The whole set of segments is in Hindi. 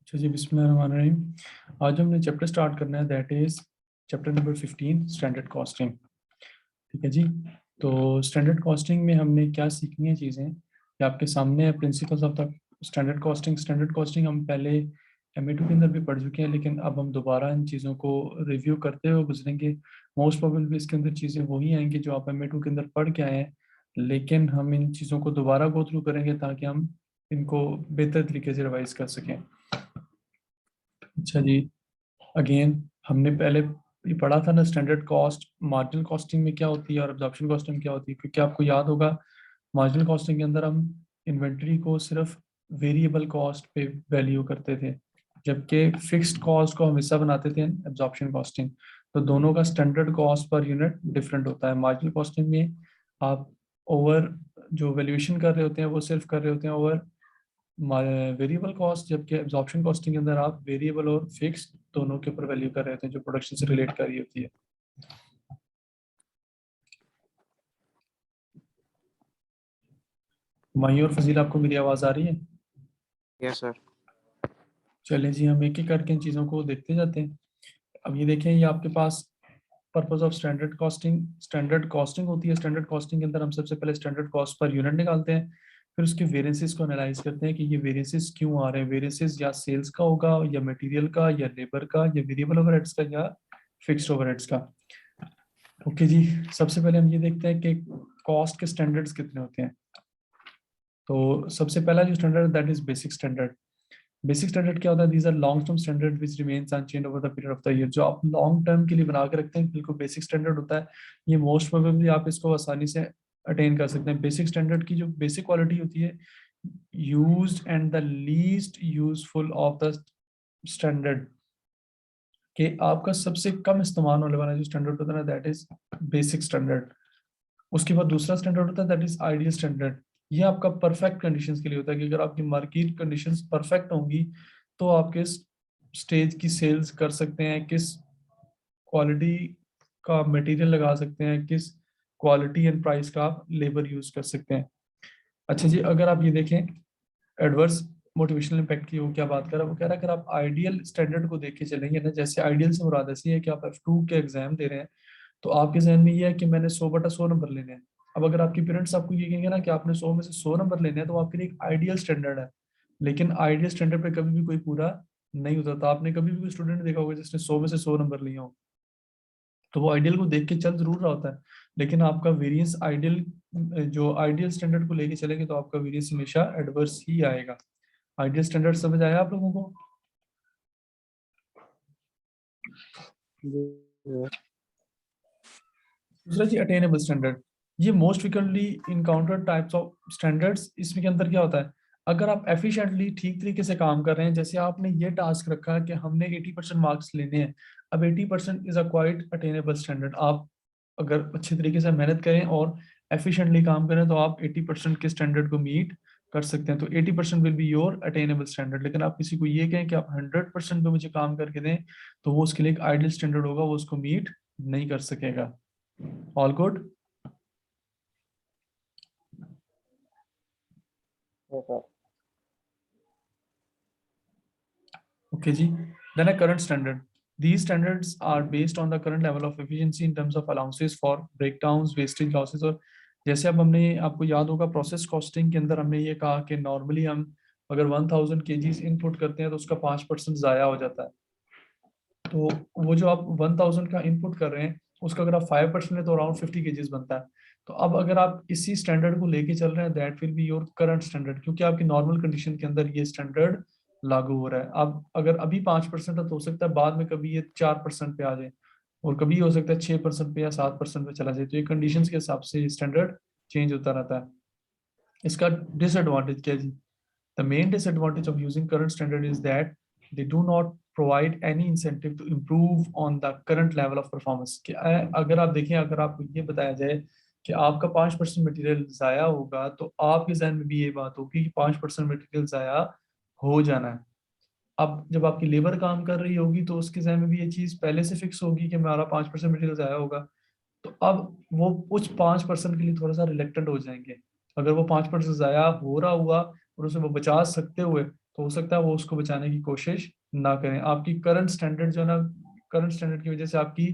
अच्छा जी, बिस्मिल्लाहिर्रहमानिर्रहीम। आज हमने चैप्टर स्टार्ट करना है, that is chapter number 15, standard costing. ठीक है जी। तो स्टैंडर्ड कॉस्टिंग में हमने क्या सीखनी है चीज़ें, ये आपके सामने है। Principles of the standard costing. Standard costing हम पहले MA2 के अंदर भी पढ़ चुके हैं, लेकिन अब हम दोबारा इन चीज़ों को रिव्यू करते हुए गुजरेंगे। मोस्ट प्रोबेबली इसके अंदर चीज़ें वही आएंगी जो आप MA2 के अंदर पढ़ के आए हैं, लेकिन हम इन चीज़ों को दोबारा गो थ्रू करेंगे ताकि हम इनको बेहतर तरीके से रिवाइज कर सकें। अच्छा जी। अगेन हमने पहले ये पढ़ा था ना, स्टैंडर्ड कॉस्ट मार्जिनल कॉस्टिंग में क्या होती है और एब्जॉर्प्शन कॉस्टिंग में क्या होती है, क्योंकि आपको याद होगा मार्जिनल कॉस्टिंग के अंदर हम इन्वेंट्री को सिर्फ वेरिएबल कॉस्ट पे वैल्यू करते थे, जबकि फिक्स्ड कॉस्ट को हम हिस्सा बनाते थे एब्जॉर्प्शन कॉस्टिंग। तो दोनों का standard cost per unit different होता है। मार्जिनल कॉस्टिंग में आप ओवर जो वैल्यूएशन कर रहे होते हैं वो सिर्फ कर रहे होते हैं ओवर वेरिएबल कॉस्ट, जबकि एब्जॉर्प्शन कॉस्टिंग के अंदर आप वेरिएबल और फिक्स दोनों के ऊपर वैल्यू कर रहे थे जो प्रोडक्शन से रिलेट कर रही होती है। माही और फजील, आपको मेरी आवाज़ आ रही है? Yes sir. चलें जी, हम एक एक करके इन चीज़ों को देखते जाते हैं। अब ये देखें, ये आपके पास पर्पस ऑफ स्टैंडर्ड कॉस्टिंग होती है। स्टैंडर्ड कॉस्टिंग के अंदर हम सबसे पहले स्टैंडर्ड कॉस्ट पर यूनिट निकालते हैं, फिर उसके वेरिएंसेस को एनालाइज करते हैं कि ये वेरिएंसेस क्यों आ रहे हैं। वेरिएंसेस या सेल्स का होगा, या मटेरियल का, या लेबर का, या वेरिएबल ओवरहेड्स का, या फिक्स्ड ओवरहेड्स का। ओके जी। सबसे पहले हम ये देखते हैं कि कॉस्ट के स्टैंडर्ड्स कितने होते हैं। तो सबसे पहला जो standard, that is basic standard. Basic standard क्या होता है? These are long term standard which remains unchanged over the period of the year. जो आप लॉन्ग टर्म के लिए बना के रखते हैं, बिल्कुल बेसिक स्टैंडर्ड होता है। ये मोस्ट प्रोबेबली आप इसको आसानी से अटेन कर सकते हैं। बेसिक स्टैंडर्ड की जो बेसिक क्वालिटी होती है, used and the least useful of the standard, कि आपका सबसे कम इस्तेमाल होने वाला जो स्टैंडर्ड होता है ना, दैट इज बेसिक स्टैंडर्ड। उसके बाद दूसरा स्टैंडर्ड होता है, दैट इज आइडियल स्टैंडर्ड। ये आपका परफेक्ट कंडीशंस के लिए होता है कि अगर आपकी मार्केट कंडीशंस परफेक्ट होंगी तो आप किस स्टेज की सेल्स कर सकते हैं, किस क्वालिटी का मटेरियल लगा सकते हैं, किस क्वालिटी एंड प्राइस का आप लेबर यूज कर सकते हैं। अच्छा जी, अगर आप ये देखें एडवर्स मोटिवेशनल इम्पैक्ट की वो क्या बात कर रहा है, वो कह रहा है अगर आप आइडियल स्टैंडर्ड को देख के चलेंगे ना, जैसे आइडियल से मुराद ऐसी है कि आप F2 के एग्जाम दे रहे हैं, तो आपके जहन में ये है कि मैंने 100/100 नंबर लेने हैं। अब अगर आपके पेरेंट्स आपको ये कहेंगे ना कि आपने 100 में से 100 नंबर लेने हैं, तो आपके लिए एक आइडियल स्टैंडर्ड है। लेकिन आइडियल स्टैंडर्ड पे कभी भी कोई पूरा नहीं होता था। आपने कभी भी कोई स्टूडेंट देखा होगा जिसने 100 में से 100 नंबर लिए हो, तो वो आइडियल को देख के चल जरूर रहा होता है, लेकिन आपका वेरिएंस आइडियल, जो आइडियल स्टैंडर्ड को लेके चलेंगे तो आपका वेरिएंस हमेशा एडवर्स ही आएगा। आइडियल स्टैंडर्ड समझ आया आप लोगों को? दूसरा जी, अटेनेबल स्टैंडर्ड। ये most frequently encounter types of standards. इसमें के अंदर क्या होता है, अगर आप एफिशिएंटली ठीक तरीके से काम कर रहे हैं, जैसे आपने ये टास्क रखा है कि हमने 80% मार्क्स लेने हैं। अब 80% is a quite attainable standard. आप अगर अच्छे तरीके से मेहनत करें और एफिशिएंटली काम करें तो आप 80% के स्टैंडर्ड को मीट कर सकते हैं। तो 80% will be your attainable standard. लेकिन आप किसी को ये कहें कि आप 100% पे मुझे काम करके दें, तो वो उसके लिए एक आइडियल स्टैंडर्ड होगा, वो उसको मीट नहीं कर सकेगा। All good? Yes sir. Okay, जी. Then a current standard. These standards are based on the current level of efficiency in terms of allowances for breakdowns, wastage, losses। और जैसे अब हमने, आपको याद होगा प्रोसेस कॉस्टिंग के अंदर हमने ये कहा कि नॉर्मली हम अगर 1000 kgs इनपुट करते हैं तो उसका 5% ज़ाया हो जाता है। तो वो जो आप 1000 का इनपुट कर रहे हैं, उसका अगर आप 5% है तो अराउंड 50 kgs बनता है। तो अब अगर आप इसी स्टैंडर्ड को लेके चल रहे हैं, that will be your current standard, क्योंकि आपकी नॉर्मल कंडीशन के अंदर ये स्टैंडर्ड लागू हो रहा है। अब अगर अभी 5% है तो हो सकता है बाद में कभी ये 4% पे आ जाए, और कभी हो सकता है 6% पे या 7% पे चला जाए। तो ये कंडीशन के हिसाब से ये स्टैंडर्ड चेंज होता रहता है। इसका डिसएडवांटेज क्या है जी? The main disadvantage of using current standard is that they do not provide any incentive to improve on the current level of performance। कि अगर आप देखें, अगर आपको ये बताया जाए कि आपका 5% मटेरियल ज़ाया होगा, तो आपके जहन में भी ये बात होगी कि 5% मटेरियल ज़ाया हो जाना है। अब जब आपकी लेबर काम कर रही होगी तो उसके जहन में भी ये चीज़ पहले से फिक्स होगी कि हमारा 5% मटेरियल ज़ाया होगा। तो अब वो उस 5% के लिए थोड़ा सा रिलेक्टेंट हो जाएंगे। अगर वो 5% ज़ाया हो रहा हुआ और उसे वो बचा सकते हुए तो हो सकता है वो उसको बचाने की कोशिश ना करें। आपकी करंट स्टैंडर्ड जो है ना, करंट स्टैंडर्ड की वजह से आपकी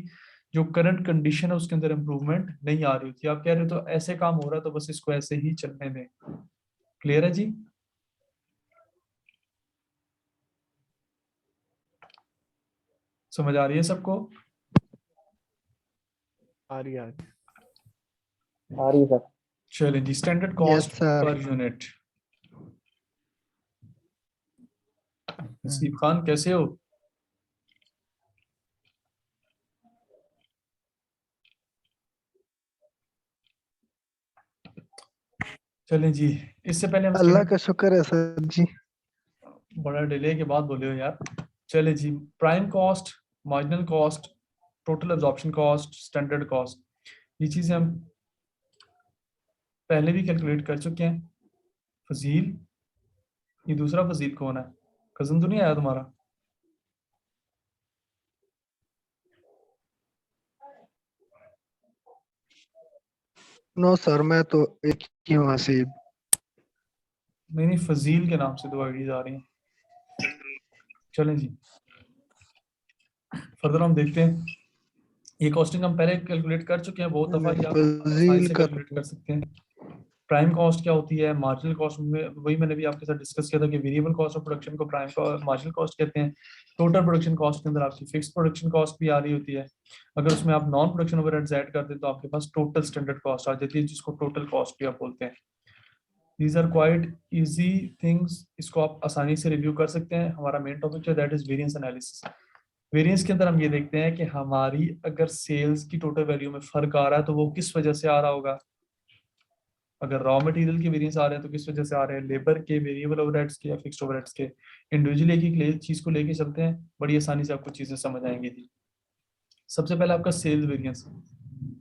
जो करंट कंडीशन है उसके अंदर इंप्रूवमेंट नहीं आ रही होती। आप कह रहे हो तो ऐसे काम हो रहा है तो बस इसको ऐसे ही चलने दें। क्लियर है जी? समझ आ रही है सबको? आ रही है। आ रही सर। चलें जी, standard yes cost sir. Per unit. Naseeb Khan कैसे हो? चलें जी, इससे पहले हम अल्लाह स्टैंडर्ड, का शुक्र है सर जी। बड़ा डिले के बाद बोले हो यार। चले जी, prime cost, marginal cost, total absorption cost, standard cost, ये चीजें हम पहले भी कैलकुलेट कर चुके हैं। फजील, ये दूसरा फजील कौन है? कजन तो नहीं आया तुम्हारा? नो सर, मैं तो एक ही हूँ हसीब। नहीं नहीं, फजील के नाम से दो आईडीज आ रही हैं। चलें जी, फर्दर हम देखते हैं। ये कॉस्टिंग हम पहले कैलकुलेट कर चुके हैं बहुत दफा, ये आप आसानी फजील से का कैलकुलेट तो कर सकते हैं। प्राइम कॉस्ट क्या होती है, मार्जिनल कॉस्ट में वही मैंने भी आपके साथ डिस्कस किया था कि वेरिएबल कॉस्ट ऑफ प्रोडक्शन को प्राइम मार्जिनल कॉस्ट कहते हैं। टोटल प्रोडक्शन कॉस्ट के अंदर आपकी फिक्स प्रोडक्शन कॉस्ट भी आ रही होती है। अगर उसमें आप नॉन प्रोडक्शन ओवरहेड्स ऐड कर दें तो आपके पास टोटल स्टैंडर्ड कॉस्ट आ जाती है, जिसको टोटल कॉस्ट भी आप बोलते हैं। These are quite easy things, इसको आप आसानी से रिव्यू कर सकते हैं। हमारा मेन टॉपिक है that is variance analysis. Variance के अंदर हम ये देखते हैं कि हमारी अगर सेल्स की टोटल वैल्यू में फर्क आ रहा है तो वो किस वजह से आ रहा होगा। अगर रॉ मटेरियल के वेरिएंस आ रहे हैं तो किस वजह से आ रहे हैं, लेबर के, वेरिएबल ओवरहेड्स के या फिक्स्ड ओवरहेड्स के। इंडिविजुअली एक एक चीज को लेके चलते हैं, बड़ी आसानी से आपको चीजें समझ आएंगी थी। सबसे पहले आपका सेल्स वेरिएंस।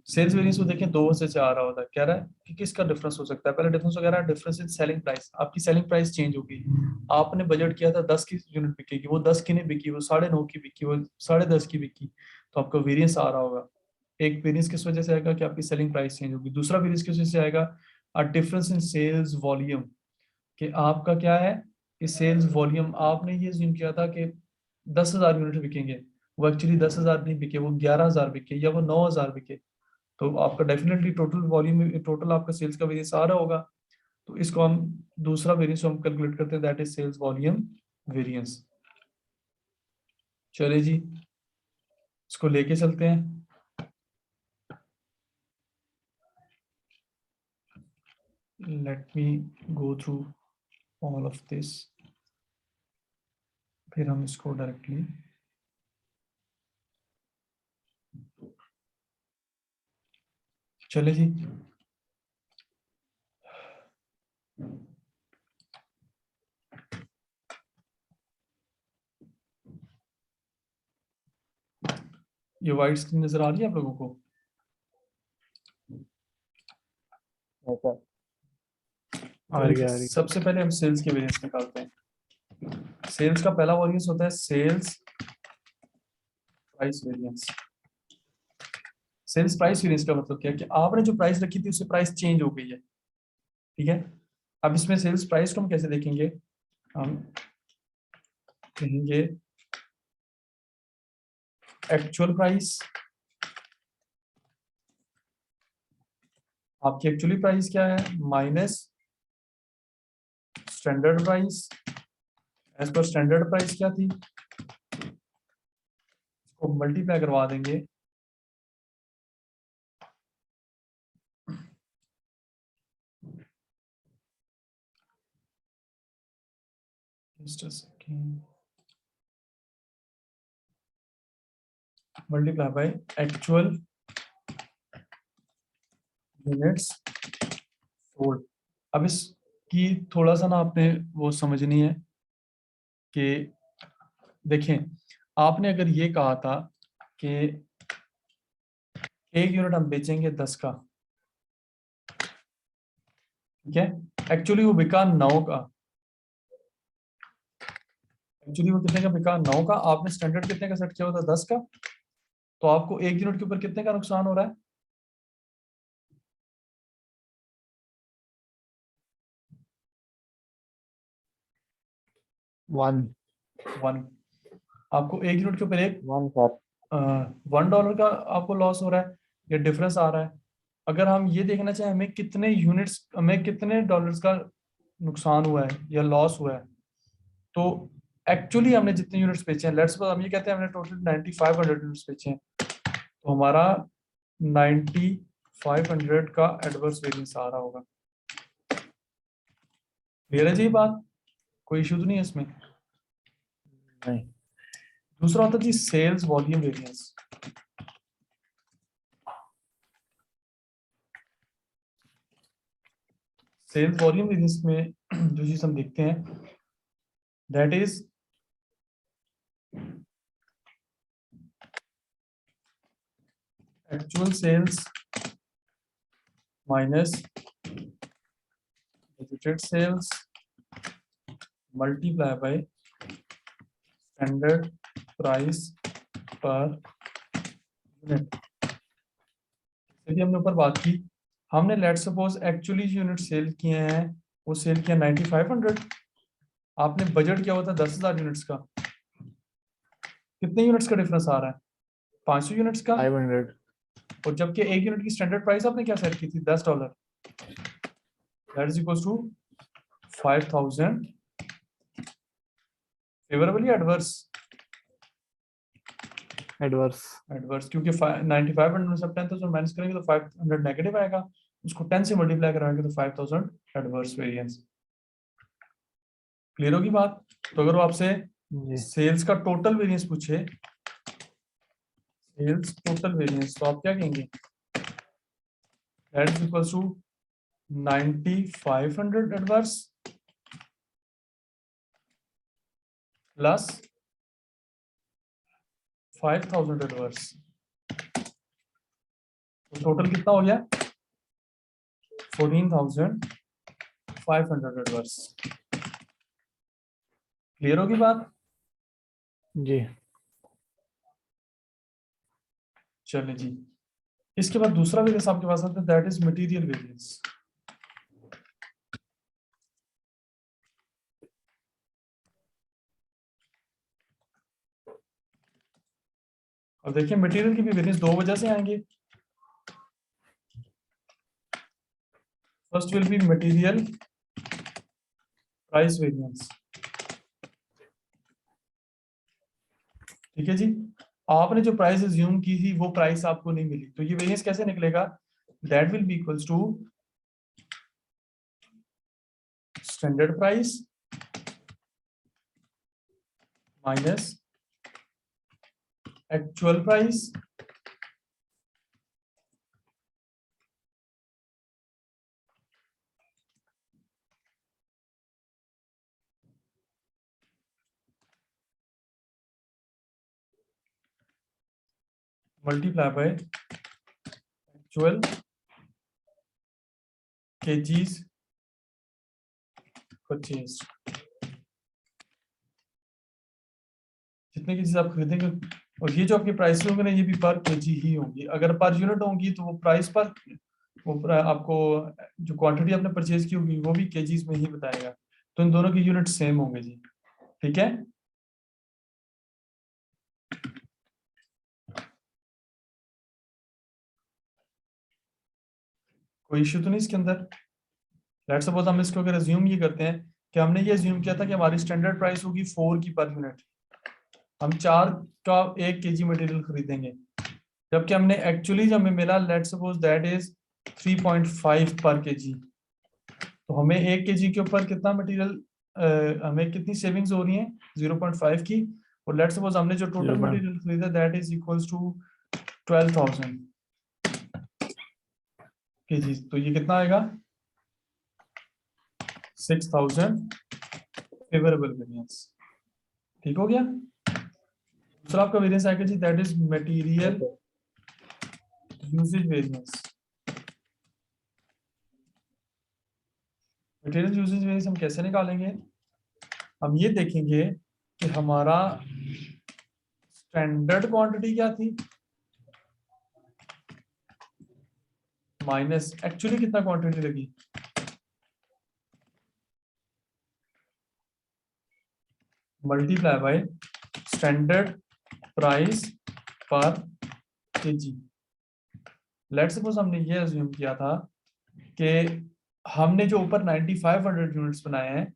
सेल्स वेरिएंस को देखें दो वजह से आ रहा होता है। कह रहा है कि किसका डिफरेंस हो सकता है। पहले डिफरेंस वगैरह, डिफरेंस इन सेलिंग प्राइस, आपकी सेलिंग प्राइस चेंज होगी। आपने बजट किया था 10 की यूनिट बिकेगी, वो 10 की नहीं बिकी, वो 9.5 की बिकी, वो 10.5 की बिकी, तो आपका वेरिएंस आ रहा होगा। एक वेरिएंस किस वजह से आएगा कि आपकी सेलिंग प्राइस चेंज होगी। दूसरा वेरिएंस किस वजह से आएगा, a difference in sales volume, कि आपका क्या है कि सेल्स वॉल्यूम, आपने ये ज्यूम किया था कि 10,000 यूनिट बिकेंगे, वो एक्चुअली 10,000 नहीं बिके, वो 11,000 बिके या वो 9,000 बिके, तो आपका डेफिनेटली टोटल वॉल्यूम, टोटल आपका सेल्स का वेरिएंस आ रहा होगा। तो इसको हम दूसरा वेरिएंस हम कैलकुलेट करते हैं, that is sales volume variance. चलिए जी, इसको लेके चलते हैं। Let me go through all of this, फिर हम इसको डायरेक्टली चले जी। ये वाइट स्क्रीन नजर आ रही है आप लोगों को? है सर। आ रही है, आ रही सबसे पहले हम सेल्स के वेरिएंस निकालते हैं। सेल्स का पहला वेरिएंस होता है sales price variance. Sales price variance का मतलब क्या है कि आपने जो प्राइस रखी थी उससे प्राइस चेंज हो गई है। ठीक है, अब इसमें सेल्स प्राइस को हम कैसे देखेंगे, हम कहेंगे एक्चुअल प्राइस। आपकी एक्चुअली प्राइस क्या है, minus standard price. As per standard price क्या थी, इसको मल्टीप्लाई करवा देंगे just a second, multiply by actual units sold. अब इसकी थोड़ा सा ना आपने वो समझनी है कि देखें, आपने अगर ये कहा था कि एक यूनिट हम बेचेंगे 10 का, ठीक है, एक्चुअली वो बिका 9 का। एक्चुअली वो कितने का बिका, 9 का। आपने स्टैंडर्ड कितने का सेट किया हुआ था, 10 का। तो आपको एक यूनिट के ऊपर कितने का नुकसान हो रहा है, 1 1। आपको एक यूनिट के ऊपर एक 1 सर। $1 का आपको लॉस हो रहा है या डिफरेंस आ रहा है। अगर हम ये देखना चाहें हमें कितने डॉलर्स का नुकसान हुआ है या लॉस हुआ है, तो एक्चुअली हमने जितने यूनिट्स बेचे हैं, लेट्स सपोज हम ये कहते हैं हमने टोटल 9500 यूनिट्स बेचे हैं, तो हमारा 9500 का एडवर्स वेरिएंस आ रहा होगा। क्लियर है जी बात, कोई इशू तो नहीं है इसमें। नहीं। दूसरा होता है जी sales volume variance. Sales volume variance में जो चीज हम देखते हैं that is actual sales minus budgeted sales multiply by standard price per unit. यदि हमने ऊपर बात की, हमने लेट सपोज एक्चुअली जो यूनिट सेल किए हैं वो सेल किया 9500, आपने बजट किया हुआ था 10,000 यूनिट्स का। कितने यूनिट्स का डिफरेंस आ रहा है? 500 यूनिट्स का। 500। और जबकि एक यूनिट की स्टैंडर्ड प्राइस आपने क्या सेट की थी? $10। That is equal to 5000। Favourable या एडवर्स? एडवर्स। एडवर्स, क्योंकि 9500 में सब 10,000 माइनस करेंगे तो 500 नेगेटिव आएगा, उसको 10 से मल्टीप्लाई कराएंगे तो 5000 एडवर्स वेरिएंस। क्लियर होगी बात? तो अगर वो आपसे जी। सेल्स का टोटल वेरिएंस पूछे, सेल्स टोटल वेरिएंस, तो आप क्या कहेंगे? That is equal to 9500 adverse plus 5000 adverse, तो टोटल कितना हो गया? 14,500 एडवर्स। क्लियर होगी बात? जी। चलिए जी, इसके बाद दूसरा वेरिएंस आपके पास आता है दैट इज मटेरियल वेरिएंस। और देखिए मटेरियल की भी वेरिएंस दो वजह से आएंगे। First will be material price variance. ठीक है जी, आपने जो प्राइस अज्यूम की थी वो प्राइस आपको नहीं मिली, तो ये वेरिएंस कैसे निकलेगा? That will be equals to standard price minus actual price multiply by actual kgs purchase. जितने की चीज आप खरीदेंगे, और ये जो आपकी प्राइस होंगे ना ये भी पर केजी ही होंगी। अगर पर यूनिट होंगी तो वो प्राइस पर आपको जो क्वांटिटी आपने परचेज की होगी वो भी केजीज में ही बताएगा, तो इन दोनों की यूनिट सेम होंगे जी। ठीक है, कोई इश्यू तो नहीं इसके अंदर? लेट्स सपोज हम इसको अगर अज्यूम ये करते हैं कि हमने ये अज्यूम किया था कि हमारी स्टैंडर्ड प्राइस होगी 4 की पर यूनिट, हम 4 का 1 केजी मटेरियल खरीदेंगे, जबकि हमने एक्चुअली जो हमें मिला लेट्स सपोज दैट इज 3.5 पर केजी, तो हमें 1 केजी के ऊपर कितना मटेरियल, हमें कितनी सेविंग्स हो रही हैं? 0.5 की। और लेट्स सपोज हमने जो टोटल 0. मटेरियल खरीदा that is equals to 12,000 KG, तो ये कितना आएगा? 6,000 फेवरेबल वेरिएंस। ठीक हो गया? दूसरा आपका वेरिएंस आएगा जी that is material usage variance. Material usage variance हम कैसे निकालेंगे? हम ये देखेंगे कि हमारा स्टैंडर्ड क्वांटिटी क्या थी माइनस एक्चुअली कितना क्वांटिटी लगी। मल्टीप्लाई बाय स्टैंडर्ड प्राइस पर केजी। लेट्स सपोज हमने ये अज्यूम किया था कि हमने जो ऊपर 9500 यूनिट्स बनाए हैं,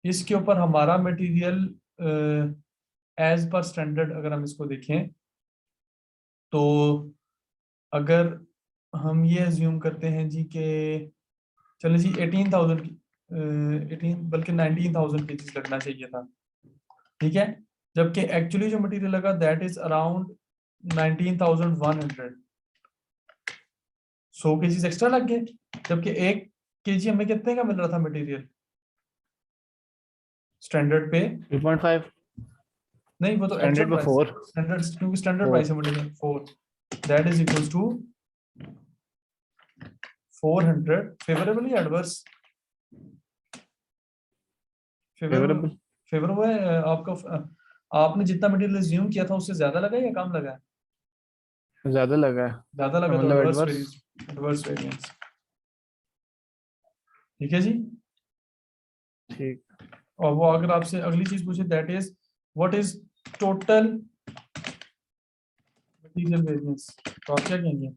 इसके ऊपर हमारा मटेरियल एज पर स्टैंडर्ड अगर हम इसको देखें, तो अगर हम ये अज्यूम करते हैं जी कि चलो जी 18,000 की 18 बल्कि 19,000 केजीज लगना चाहिए था, ठीक है, जबकि एक्चुअली जो मटेरियल लगा that is around 19,100, 100 KGs extra लग गए, जबकि 1 केजी हमें कितने का मिल रहा था मटेरियल स्टैंडर्ड पे? 3.5 नहीं, वो तो स्टैंडर्ड में 4 स्टैंडर्ड, क्योंकि स्टैंडर्ड 4 प्राइस है material 4, that is equals to 400 favourable या एडवर्स? फेवरेबल। फेवरेबल। फेवरेबल है आपका। आपने जितना मटेरियल अज्यूम किया था उससे ज्यादा लगा या कम लगा? ज्यादा लगा है, ज्यादा लगा तो मतलब adverse adverse. Variance, adverse variance, ठीक है जी। ठीक। और वो अगर आपसे अगली चीज पूछे that is what is total material variance, तो आप क्या कहेंगे?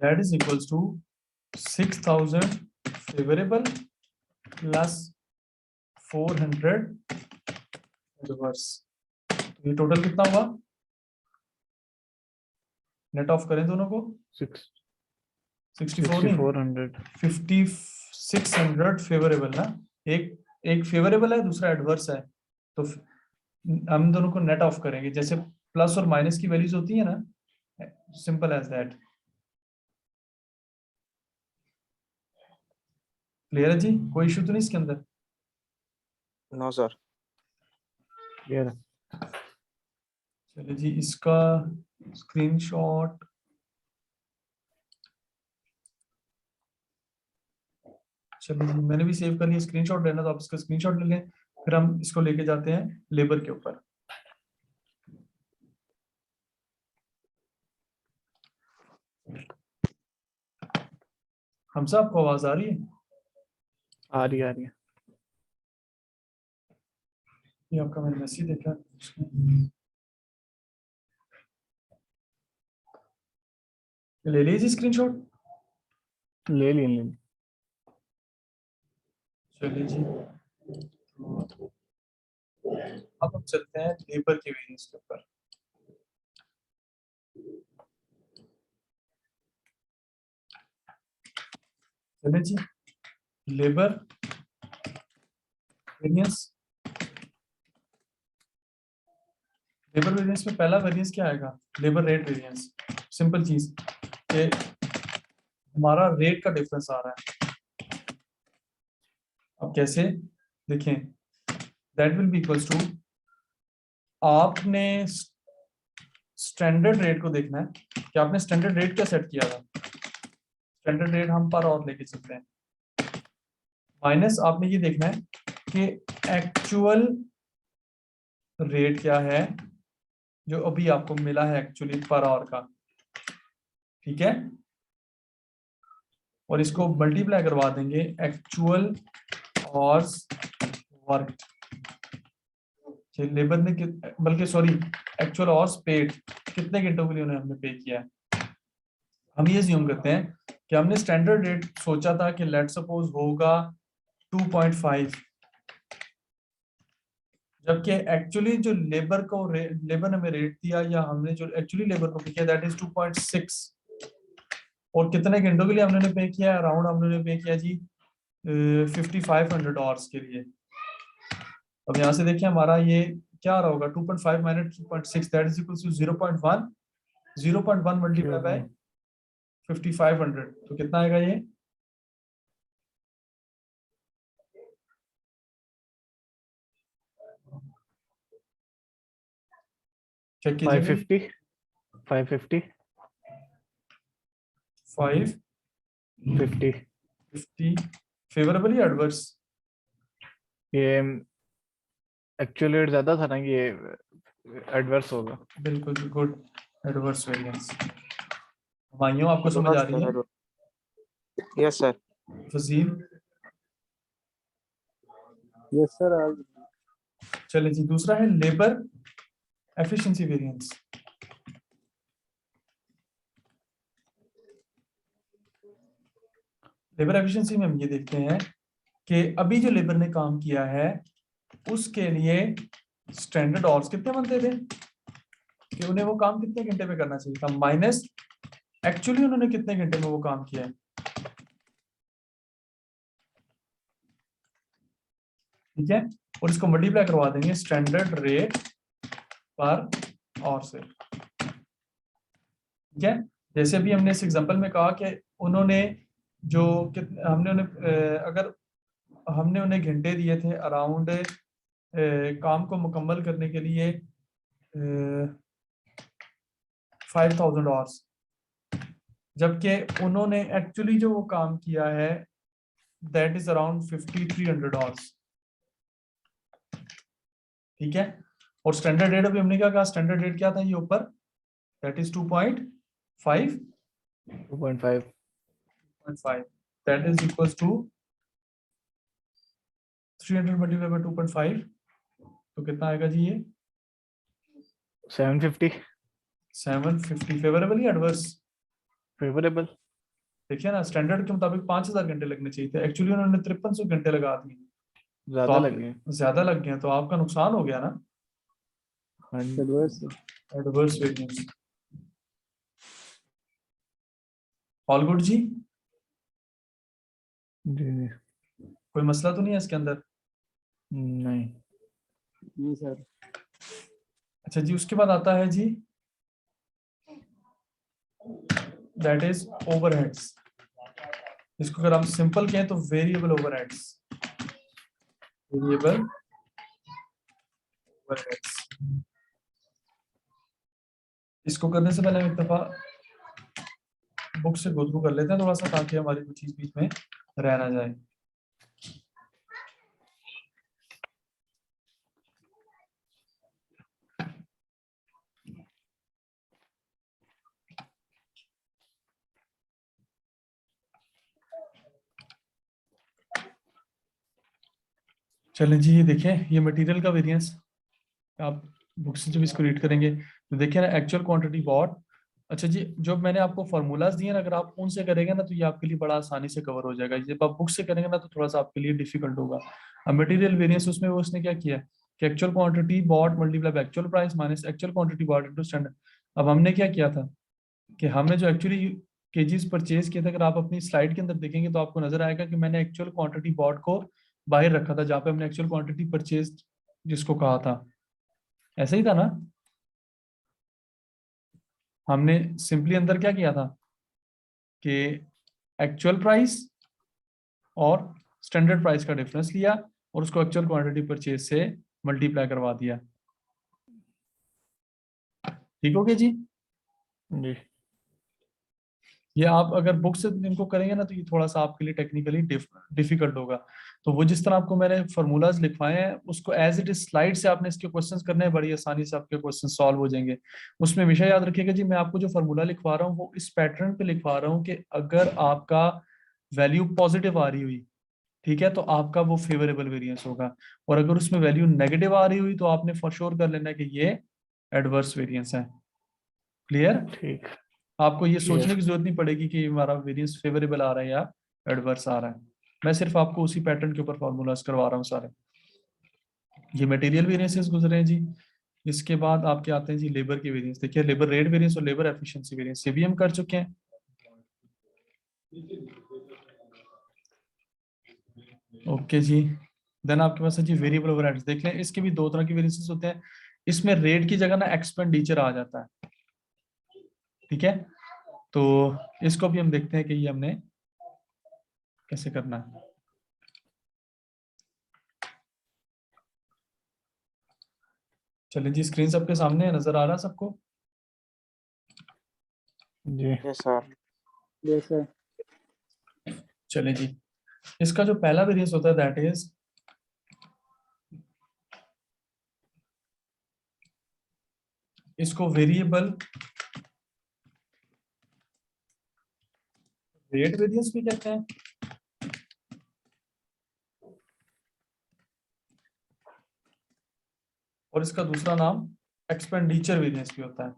That is equals to 6,000 favourable plus 400 adverse. ये टोटल कितना हुआ? नेट ऑफ करें दोनों को, 64 नहीं 6400 5600 फेवरेबल ना, एक फेवरेबल है दूसरा एडवर्स है, तो हम दोनों को नेट ऑफ करेंगे, जैसे प्लस और माइनस की वैल्यूज होती है ना, सिंपल एज दैट। क्लियर है जी, कोई इशू तो नहीं इसके अंदर? No sir. ये चलिए जी, इसका स्क्रीनशॉट चलिए जी, मैंने भी सेव कर लिया। स्क्रीनशॉट लेना तो आप इसका स्क्रीनशॉट ले लें, फिर हम इसको लेके जाते हैं लेबर के ऊपर। हमसे आपको आवाज आ रही है? आ रही है। ये आपका मैंने मैसेज देखा, ले लीजिए स्क्रीनशॉट। ले ली। चलिए जी, अब हम चलते हैं लेबर के वेरिएंस के ऊपर। चलिए जी, लेबर वेरिएंस, लेबर वेरिएंस में पहला वेरिएंस क्या आएगा? Labour rate variance. सिंपल चीज कि हमारा रेट का डिफरेंस आ रहा है। अब कैसे देखें? That will be equals to, आपने स्टैंडर्ड रेट को देखना है कि आपने स्टैंडर्ड रेट क्या सेट किया था। स्टैंडर्ड रेट हम पर और लेके चलते हैं, माइनस आपने ये देखना है कि एक्चुअल रेट क्या है जो अभी आपको मिला है एक्चुअली पर आवर का, ठीक है, और इसको मल्टीप्लाई करवा देंगे एक्चुअल आवर्स वर्क। लेबर ने बल्कि सॉरी एक्चुअल आवर्स पेड, कितने घंटों के लिए उन्हें हमने पे किया है। हम ये ज्यूम करते हैं कि हमने स्टैंडर्ड रेट सोचा था कि लेट सपोज होगा 2.5, जबकि एक्चुअली जो लेबर को लेबर ने हमें रेट दिया या हमने जो एक्चुअली लेबर को पे किया दैट इज 2.6, और कितने घंटों के लिए हमने पे किया? अराउंड हमने पे किया जी 5500 आवर्स के लिए। अब यहाँ से देखिए हमारा ये क्या आ रहा होगा, 2.5 minus 2.6 that is equal to 0.1, 0.1 multiply by 5500, तो कितना आएगा ये? चेक कीजिए 550 550 50 550 फेवरेबल या एडवर्स? ये एक्चुअल रेट ज्यादा था ना, ये एडवर्स होगा। बिल्कुल गुड, एडवर्स वेरिएंस। भाइयों आपको समझ आ रही है? Yes sir. Fazil yes sir. चलिए जी, दूसरा है labour efficiency variance. Labour efficiency में हम ये देखते हैं कि अभी जो लेबर ने काम किया है उसके लिए स्टैंडर्ड आवर्स कितने बनते थे, कि उन्हें वो काम कितने घंटे में करना चाहिए था, माइनस एक्चुअली उन्होंने कितने घंटे में वो काम किया है। ठीक है, और इसको मल्टीप्लाई करवा देंगे स्टैंडर्ड रेट पर आवर से। ठीक है, जैसे भी हमने इस एग्जांपल में कहा कि उन्होंने जो हमने उन्हें अगर हमने उन्हें घंटे दिए थे अराउंड काम को मुकम्मल करने के लिए 5000 आवर्स, जबकि उन्होंने एक्चुअली जो वो काम किया है दैट इज अराउंड 5300 आवर्स। ठीक है, और स्टैंडर्ड रेट अभी हमने क्या कहा, स्टैंडर्ड रेट क्या था ये ऊपर, that is 2.5 2.5 that is equals to 300 multiplied by 2.5, तो कितना आएगा जी ये 750 750। फेवरेबल या एडवर्स? फेवरेबल। देखिए ना, स्टैंडर्ड के मुताबिक 5000 घंटे लगने चाहिए थे, एक्चुअली उन्होंने 5300 घंटे लगा दिए, तो ज्यादा आप लगे। ज्यादा लग गए, तो आपका नुकसान हो गया ना, adverse. Adverse variance. All good जी, जी कोई मसला तो नहीं है इसके अंदर? नहीं। जी सर। अच्छा जी, उसके बाद आता है जी दैट इज ओवरहेड्स। इसको अगर हम सिंपल कहें तो वेरिएबल ओवरहेड्स, वेरिएबल ओवरहेड्स। इसको करने से पहले हम एक दफा बुक से गो थ्रू कर लेते हैं थोड़ा सा, ताकि हमारी कोई चीज बीच में रह ना जाए। चलें जी, ये देखें, ये मटेरियल का वेरिएंस आप बुक से जब इसको रीड करेंगे तो देखिए ना, एक्चुअल क्वांटिटी बॉट। अच्छा जी, जो मैंने आपको फार्मूलाज दिए ना, अगर आप उनसे करेंगे ना तो ये आपके लिए बड़ा आसानी से कवर हो जाएगा। जब आप बुक से करेंगे ना तो थोड़ा सा आपके लिए डिफिकल्ट होगा। अब मटेरियल वेरिएंस उसमें वो उसने क्या किया कि actual quantity bought multiply by actual price minus actual quantity bought into standard. अब हमने क्या किया था कि हमने जो एक्चुअली केजीज परचेज किया था, अगर आप अपनी स्लाइड के अंदर देखेंगे तो आपको नजर आएगा कि मैंने एक्चुअल क्वांटिटी बॉट को बाहर रखा था, जहाँ पे हमने एक्चुअल क्वांटिटी परचेज जिसको कहा था, ऐसा ही था ना। हमने सिंपली अंदर क्या किया था कि एक्चुअल प्राइस और स्टैंडर्ड प्राइस का डिफरेंस लिया और उसको एक्चुअल क्वांटिटी परचेज से मल्टीप्लाई करवा दिया। ठीक हो गया जी। जी ये आप अगर बुक से इनको करेंगे ना तो ये थोड़ा सा आपके लिए टेक्निकली डिफिकल्ट होगा। तो वो जिस तरह आपको मैंने फार्मूलाज लिखवाए हैं उसको एज इट इज स्लाइड से आपने इसके क्वेश्चंस करने हैं, बड़ी आसानी से आपके क्वेश्चन सॉल्व हो जाएंगे। उसमें हमेशा याद रखिएगा जी, मैं आपको जो फार्मूला लिखवा रहा हूँ वो इस पैटर्न पे लिखवा रहा हूँ कि अगर आपका वैल्यू पॉजिटिव आ रही हुई, ठीक है, तो आपका वो फेवरेबल वेरिएंस होगा, और अगर उसमें वैल्यू नेगेटिव आ रही हुई तो आपने फॉर श्योर कर लेना है कि ये एडवर्स वेरिएंस है। क्लियर? ठीक। आपको ये क्लियर। सोचने की जरूरत नहीं पड़ेगी कि हमारा वेरिएंस फेवरेबल आ रहा है या एडवर्स आ रहा है। मैं सिर्फ आपको उसी पैटर्न के ऊपर फॉर्मूलाज करवा रहा हूँ सारे। ये मटेरियल वेरिएंसेस गुजरे हैं जी। इसके बाद आपके आते हैं जी लेबर के वेरिएंस। देखिए, लेबर रेट वेरिएंस और लेबर एफिशिएंसी वेरिएंस ये भी हम कर चुके हैं। ओके जी, देन आपके पास है जी वेरिएबल ओवरहेड्स। देख लें, इसके भी दो तरह के वेरिएंसेस होते हैं। इसमें रेट की जगह ना एक्सपेंडिचर आ जाता है। ठीक है, तो इसको भी हम देखते हैं कि ये हमने कैसे करना है। चलिए जी, स्क्रीन सबके सामने है, नजर आ रहा है सबको? जी यस सर। Yes sir. चलिए जी, इसका जो पहला वेरिएंस होता है दैट इज इसको वेरिएबल रेट वेरिएंस भी कहते हैं। और इसका दूसरा नाम एक्सपेंडिचर वेरिएंस भी होता है।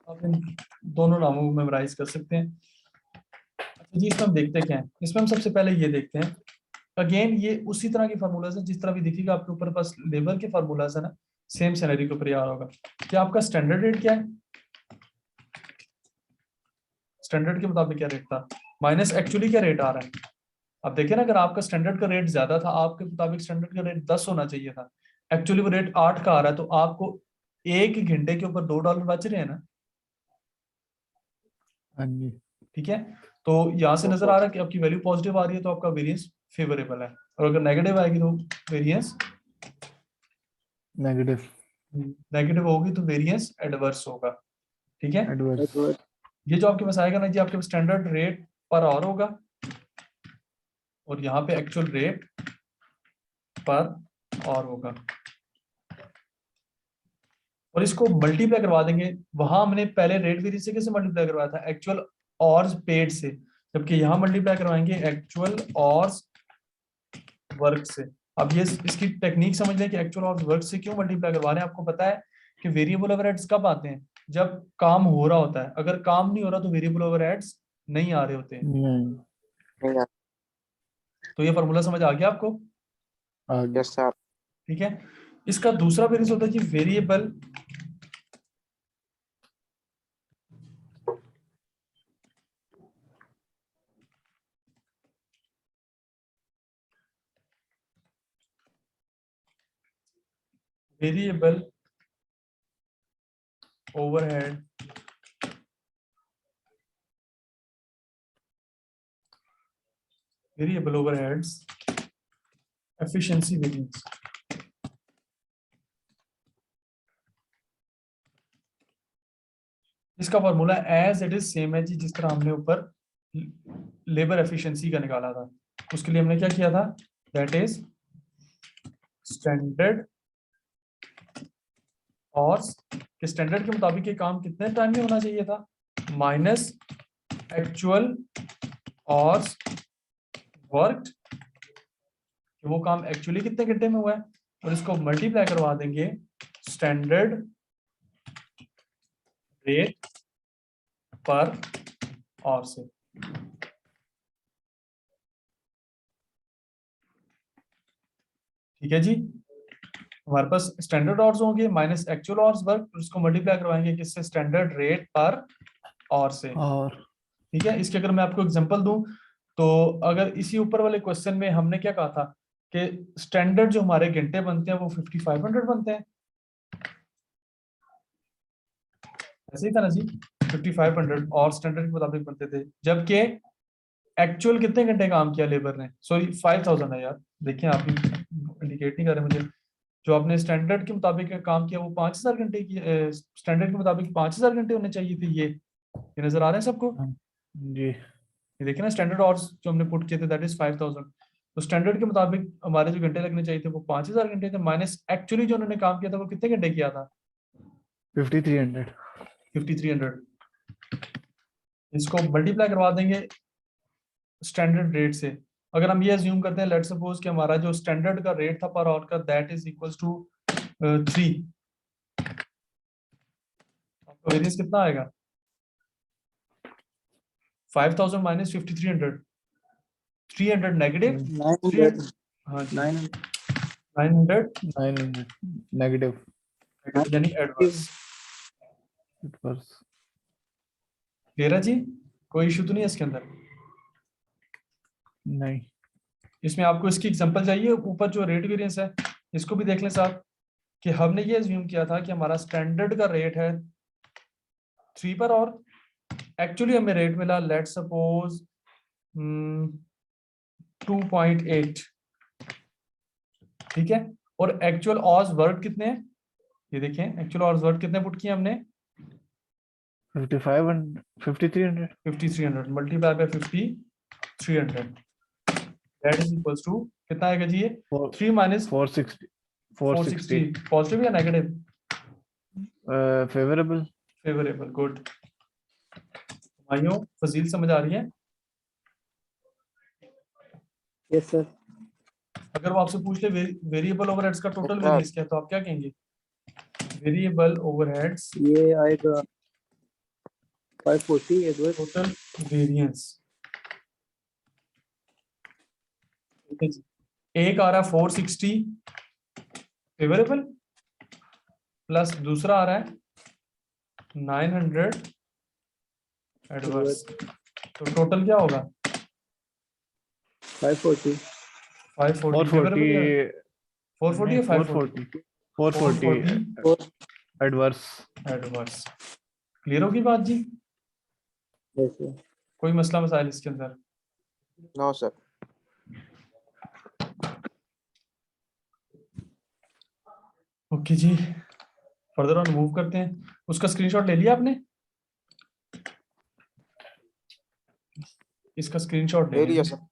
आप इन दोनों नामों को मेमोराइज कर सकते हैं। अच्छा जी, इसमें हम देखते क्या है, इसमें हम सबसे पहले ये देखते हैं, अगेन ये उसी तरह की फार्मूलाज है जिस तरह भी दिखेगा आपके ऊपर पास लेबर के फार्मूलाज है ना, सेम सैलरी के ऊपर याद होगा। क्या आपका स्टैंडर्ड रेट क्या है, स्टैंडर्ड के मुताबिक क्या रेट था, माइनस एक्चुअली क्या रेट आ रहा है। अब देखिए ना, अगर आपका स्टैंडर्ड का रेट ज्यादा था, आपके मुताबिक स्टैंडर्ड का रेट 10 होना चाहिए था, एक्चुअली वो रेट 8 का आ रहा है, तो आपको 1 घंटे के ऊपर $2 बच रहे हैं ना। हाँ जी, ठीक है, तो यहाँ से नजर आ रहा है कि आपकी वैल्यू पॉजिटिव आ रही है तो आपका वेरिएंस फेवरेबल है, और अगर नेगेटिव आएगी तो वेरिएंस नेगेटिव, नेगेटिव होगी तो वेरिएंस एडवर्स होगा। ठीक है, एडवर्स, एडवर्स, ये जो आपके पास आएगा ना जी, आपके स्टैंडर्ड रेट पर आवर होगा, और यहाँ पे एक्चुअल रेट पर आवर होगा, और इसको मल्टीप्लाई करवा देंगे। वहां हमने पहले रेट वेरिएंस से कैसे मल्टीप्लाई करवाया था, एक्चुअल आवर्स पेड से, जबकि यहाँ मल्टीप्लाई करवाएंगे एक्चुअल आवर्स वर्क से। अब ये इसकी टेक्निक समझ लें कि एक्चुअल आवर्स वर्क से क्यों मल्टीप्लाई करवा रहे हैं। आपको पता है कि वेरिएबल ओवरहेड्स कब आते हैं, जब काम हो रहा होता है, अगर काम नहीं हो रहा तो वेरिएबल ओवरहेड्स नहीं आ रहे होते हैं। नहीं, तो ये फॉर्मूला समझ आ गया आपको। आगे, यस सर। ठीक है, इसका दूसरा वेरिएंस होता है कि variable variable overhead variable overheads efficiency variance. इसका formula as it is same है जी, जिस तरह हमने ऊपर लेबर एफिशिएंसी का निकाला था। उसके लिए हमने क्या किया था, दैट इज स्टैंडर्ड और कि स्टैंडर्ड के मुताबिक ये काम कितने टाइम में होना चाहिए था, माइनस एक्चुअल और वर्कड, वो काम एक्चुअली कितने घंटे में हुआ है, और इसको मल्टीप्लाई करवा देंगे स्टैंडर्ड रेट पर आवर से। ठीक है जी, हमारे पास स्टैंडर्ड आवर्स होंगे माइनस एक्चुअल आवर्स वर्क, उसको मल्टीप्लाई करवाएंगे किससे, स्टैंडर्ड रेट पर आवर से। और ठीक है, इसके अगर मैं आपको एग्जांपल दूं, तो अगर इसी ऊपर वाले क्वेश्चन में हमने क्या कहा था कि स्टैंडर्ड जो हमारे घंटे बनते हैं वो 5500 बनते हैं, ऐसे ही था ना जी, 5500 और स्टैंडर्ड के मुताबिक बनते थे, जबकि एक्चुअल कितने घंटे काम किया लेबर ने, सॉरी 5000 है यार, देखिए आप इंडिकेट नहीं कर रहे मुझे, जो आपने स्टैंडर्ड के मुताबिक काम किया वो 5000 घंटे की, स्टैंडर्ड के मुताबिक 5000 घंटे होने चाहिए थे। ये नजर आ रहे हैं सबको, जी, ये देखिए ना, स्टैंडर्ड आवर्स जो हमने पुट किए थे दैट इज 5000, तो स्टैंडर्ड के मुताबिक हमारे जो घंटे लगने चाहिए थे वो 5000 घंटे थे, माइनस एक्चुअली जो उन्होंने काम किया था वो कितने घंटे किया था, 5300, 5300। इसको मल्टीप्लाई करवा देंगे स्टैंडर्ड रेट से। अगर हम ये अज्यूम करते हैं, लेट सपोज कि हमारा जो स्टैंडर्ड का रेट था पर आवर का दैट इज इक्वल्स टू 3, आपका वेरिएंस कितना आएगा, 5000 माइनस 5300, 300 नेगेटिव, 900, हाँ जी 900, 900 900, नेगेटिव, यानी एडवर्स। एडवर्स, क्लियर है जी, कोई इशू तो नहीं है इसके अंदर। नहीं, इसमें आपको इसकी एग्जांपल चाहिए, ऊपर जो रेट वेरिएंस है इसको भी देख लें साहब, कि हमने ये अज्यूम किया था कि हमारा स्टैंडर्ड का रेट है 3 पर, और एक्चुअली हमें रेट मिला लेट सपोज 2.8। ठीक है, और एक्चुअल आवर्स वर्क कितने हैं, ये देखें एक्चुअल आवर्स वर्क कितने पुट किए हमने, 5500, 5300, 5300 मल्टीप्लाई बाय 5300 दैट इज इक्वल्स टू कितना आएगा जी, ये 3 माइनस 460, 460, पॉजिटिव या नेगेटिव, फेवरेबल, फेवरेबल, गुड। भाइयों फजील समझ आ रही है, यस सर, अगर वो आपसे पूछ ले वेरिएबल ओवरहेड्स का टोटल अच्छा। वेरिएंस क्या है तो आप क्या कहेंगे? वेरिएबल ओवरहेड्स ये आएगा 540 एडवर्स। Total variance. एक आ रहा है 460 फेवरेबल प्लस दूसरा आ रहा है 900 एडवर्स। तो टोटल क्या होगा? 540 540 फेवरेबल या 440 या 540? 440 एडवर्स। एडवर्स। क्लियर होगी बात जी? जैसे कोई मसला मसाइल इसके अंदर? No sir. ओके जी, फर्दर ऑन मूव करते हैं। उसका स्क्रीनशॉट ले लिया आपने? इसका स्क्रीनशॉट ले ले लिया लीजिए। सर।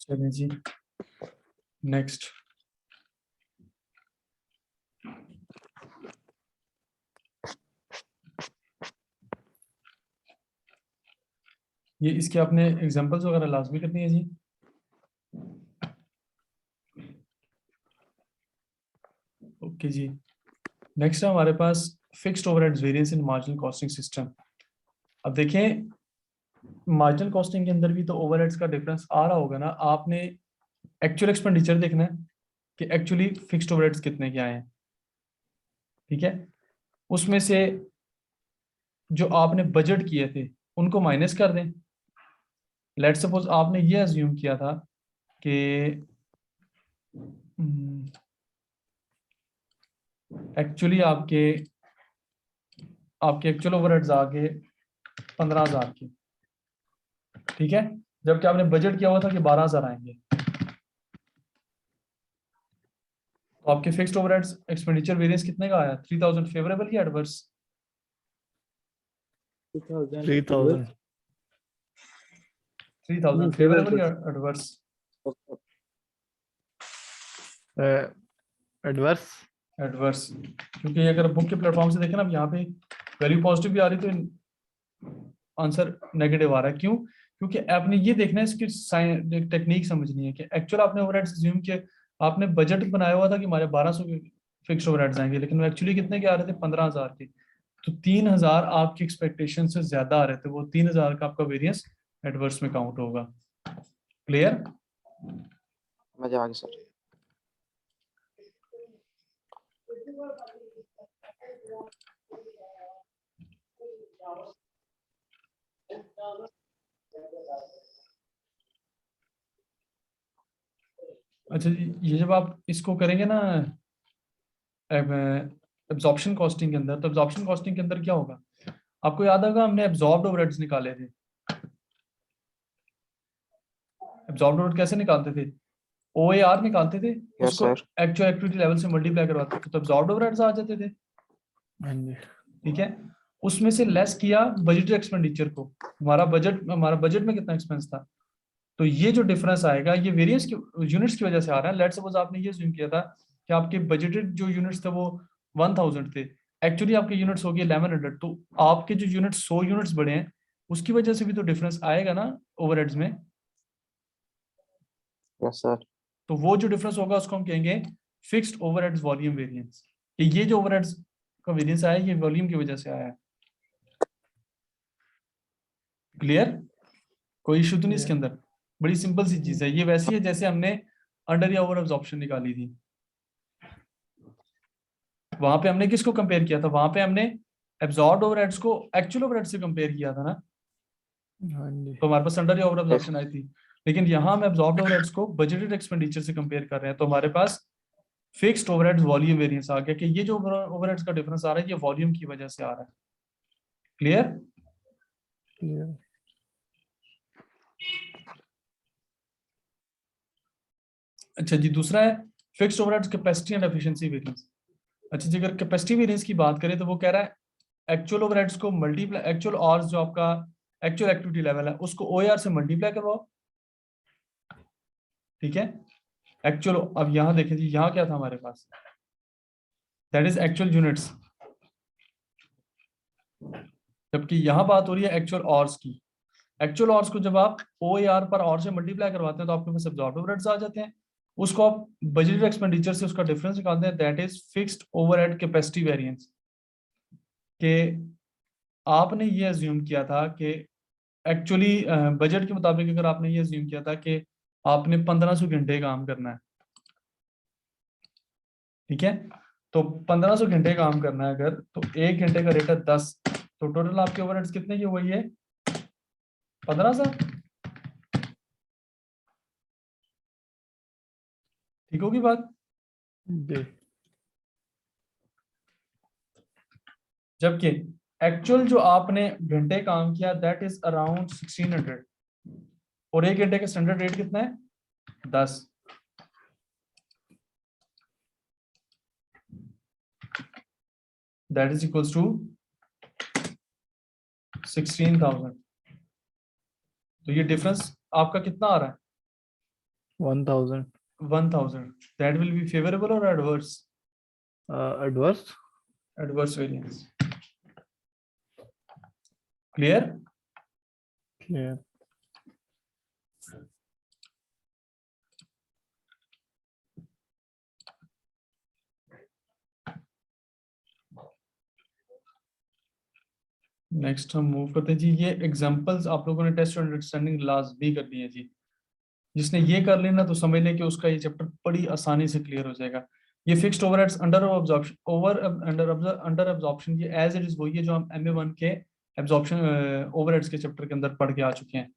चलिए जी, नेक्स्ट। ये इसके आपने एग्जांपल्स वगैरह लाजमी करनी है जी। ओके जी, नेक्स्ट है हमारे पास fixed overheads variance in marginal costing system. अब देखें, मार्जिनल कॉस्टिंग के अंदर भी तो ओवरहेड्स का डिफरेंस आ रहा होगा ना। आपने एक्चुअल एक्सपेंडिचर देखना है कि एक्चुअली फिक्स्ड ओवरहेड्स कितने के आए हैं, ठीक है। उसमें से जो आपने बजट किए थे उनको माइनस कर दें। लेट्स सपोज आपने ये अज्यूम किया था कि एक्चुअली आपके एक्चुअल ओवरहेड्स आ गए 15,000 के, ठीक है, जबकि आपने बजट किया हुआ था कि 12,000 आएंगे। तो आपके फिक्स्ड ओवरहेड्स एक्सपेंडिचर वेरिएंस कितने का आया? 3,000 फेवरेबल या एडवर्स? 2000 3000 3,000 फेवरेबल फेवरेबल या एडवर्स? एडवर्स। एडवर्स, क्योंकि अगर बुक के प्लेटफॉर्म से देखें ना, अब यहाँ पे वैल्यू पॉजिटिव भी आ रही तो आंसर नेगेटिव आ रहा है। क्यों? क्योंकि आपने ये देखना है, इसकी टेक्निक समझनी है कि एक्चुअल आपने ओवरहेड्स अज्यूम किए। आपने बजट बनाया हुआ था कि हमारे 1200 के फिक्स्ड ओवरहेड्स आएंगे, लेकिन वो एक्चुअली कितने के आ रहे थे? 15,000 के। तो 3,000 आपकी एक्सपेक्टेशन से ज्यादा आ रहे थे, वो 3,000 का आपका वेरिएंस एडवर्स में काउंट होगा। क्लियर? मजा आ गया सर। अच्छा जी, ये जब आप इसको करेंगे ना एब्जॉर्प्शन कॉस्टिंग के अंदर, तो एब्जॉर्प्शन कॉस्टिंग के अंदर क्या होगा? आपको याद होगा हमने एब्जॉर्ब्ड ओवरहेड्स निकाले थे। एब्जॉर्ब्ड ओवरहेड कैसे निकालते थे? OAR निकालते थे, यस उसको सर। एक्चुअल एक्टिविटी लेवल से मल्टीप्लाई करवाते थे, तो एब्जॉर्ब्ड ओवरहेड्स आ जाते थे, हाँ जी। ठीक है। उसमें से लेस किया बजट एक्सपेंडिचर को। हमारा बजट में कितना एक्सपेंस था, तो ये जो डिफरेंस आएगा ये वेरिएंस की यूनिट्स की वजह से आ रहा है। लेट्स सपोज आपने ये अज्यूम किया था कि आपके बजटेड जो यूनिट्स थे वो 1000 थे, एक्चुअली आपके यूनिट्स हो गए 1100, तो आपके जो यूनिट्स 100 यूनिट्स बढ़े हैं, उसकी वजह से भी तो डिफरेंस आएगा ना ओवरहेड्स में। Yes sir. तो वो जो डिफरेंस होगा उसको हम कहेंगे फिक्स्ड ओवरहेड्स वॉल्यूम वेरिएंस। ये जो ओवरहेड्स का वेरिएंस आया ये वॉल्यूम की वजह से आया है। क्लियर? कोई इशू तो नहीं इसके अंदर? बड़ी सिंपल सी चीज है ये। वैसी है जैसे हमने अंडर या ओवर एब्जॉर्प्शन निकाली थी। वहां पे हमने किसको कंपेयर किया था? वहां पे हमने एब्जॉर्ब्ड ओवरहेड्स को एक्चुअल ओवरहेड से कंपेयर किया था ना, हाँ जी। तो हमारे पास अंडर या ओवर एब्जॉर्प्शन आई थी। लेकिन यहाँ हम एब्जॉर्ब्ड ओवरहेड्स को बजटेड एक्सपेंडिचर से कंपेयर कर रहे हैं, तो हमारे पास फिक्स्ड ओवरहेड्स वॉल्यूम वेरिएंस आ गया कि ये जो ओवरहेड्स का डिफरेंस आ रहा है ये वॉल्यूम की वजह से आ रहा है। क्लियर? क्लियर। अच्छा जी, दूसरा है fixed overheads capacity and efficiency variance. अच्छा जी, अगर कैपेसिटी वेरिएंस की बात करें तो वो कह रहा है एक्चुअल ओवरहेड्स को मल्टीप्लाई, एक्चुअल और जो आपका एक्चुअल एक्टिविटी लेवल है उसको OAR से मल्टीप्लाई करवाओ, ठीक है। एक्चुअल, अब यहाँ देखें जी, यहाँ क्या था हमारे पास? दैट इज एक्चुअल यूनिट्स, जबकि यहाँ बात हो रही है एक्चुअल आवर्स की। एक्चुअल आवर्स को जब आप OAR पर आवर से मल्टीप्लाई करवाते हैं तो आपके पास अब्जॉर्ब्ड ओवरहेड्स आ जाते हैं, उसको आप बजटेड एक्सपेंडिचर से उसका डिफरेंस निकालते हैं, that is fixed overhead capacity variance. कि आपने ये अज्यूम किया था कि एक्चुअली बजट के मुताबिक अगर आपने ये अज्यूम किया था कि आपने 1500 घंटे काम करना है, ठीक है, तो 1500 घंटे काम करना है अगर, तो 1 घंटे का रेट है 10, तो टोटल आपके ओवरहेड्स कितने की हुई है? 15,000। ठीक होगी बात? जी, जबकि एक्चुअल जो आपने घंटे काम किया दैट इज अराउंड 1600, और 1 घंटे का स्टैंडर्ड रेट कितना है? 10। That is equals to 16,000। तो ये डिफरेंस आपका कितना आ रहा है? 1000 1000। दैट विल बी फेवरेबल और adverse? adverse. Adverse variance. Clear? Clear. Next हम मूव करते हैं जी। ये एग्जांपल्स आप लोगों ने टेस्ट और अंडरस्टैंडिंग लॉस भी कर दिए जी। जिसने ये कर लेना तो समझ लें कि उसका ये चैप्टर बड़ी आसानी से क्लियर हो जाएगा। ये fixed overheads under absorption, under absorption, ये एज इट इज वही है जो हम MA1 के एब्जॉर्प्शन ओवरहेड्स के चैप्टर के अंदर पढ़ के आ चुके हैं।